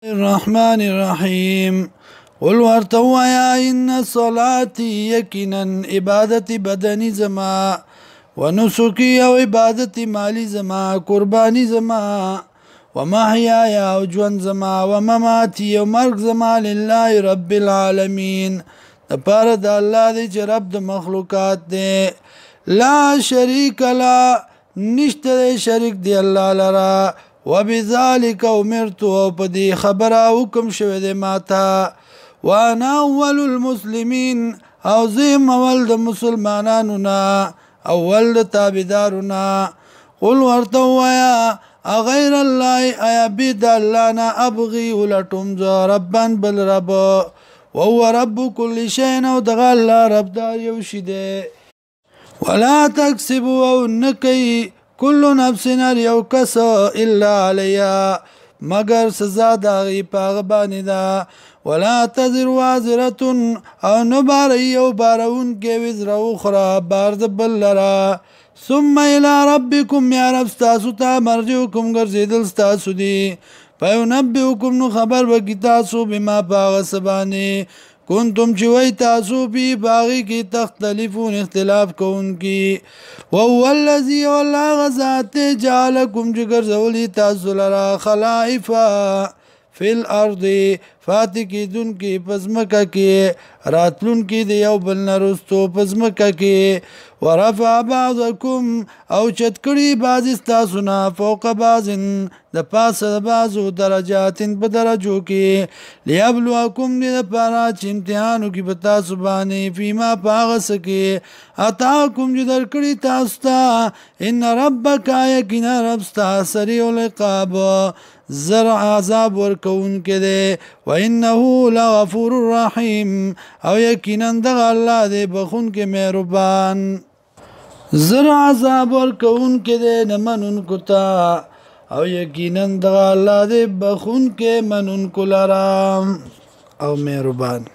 الرحمن الرحيم قل ورتوا يا إن صلاتي يكنا عبادتي بدني زما ونسكي أو عبادتي مالي زما قرباني زما ومحياي أو جوان زما ومماتي أو مرق زما لله رب العالمين دپاره د الله دی چې رب د مخلوقات دی لا شریک لا نشته شریک دی الله لرا وبذلك امرت او په دې خبره حکم شوه د ماته وانا اول المسلمین او زم اول د مسلمانانو نا اول د تابعدارنا قل ورته وایا غیر الله ایا بيد الله نا ابغي ولټم ز ربان بل رب وهو رب كل شيء او دغه الله رب دا یو شی دی ولا تکسبوا او نکي كل نفس یو کس الا علیا مگر سزا داغي پاغ باندې دا ولا تزر وازره او نبار یو بارون کې وزر اخرى بارد بلرا ثم الى ربكم يا رب تاسو ته مرجوكم ګرځیدل تاسو دي فينبئكم نو خبر وکي تاسو بما باغ سبانه کنتم چوي تاسو بي باغي کی تختلفون اختلاف کون کی وهو الذي والله غزات جعلكم جگر زولي تاسو لرا خلائف في الارض فاتکی دن کی پزمکا کی راتلون کی دی یو بل نرستو پزمکا کی ورفع بعضکم او چتکڑی بعض استاسونا فوق بعضن د پاس بعضو درجاتن په درجو کی لیبلوکم دی د پارا چی امتحانو کی بتا سبانی فیما پاغس کی اتاکم جدر کڑی تاستا ان ربک آیکینا ربستا سریع العقاب زرع عذاب ورکون کې دی وانه لغفور الرحیم او یقینا دغه الله دی بخون کې مهربان زرع عذاب ورکون کې دی نمنون کوتا او یقینا دغه الله دی بخون کې منون کولرام او مهربان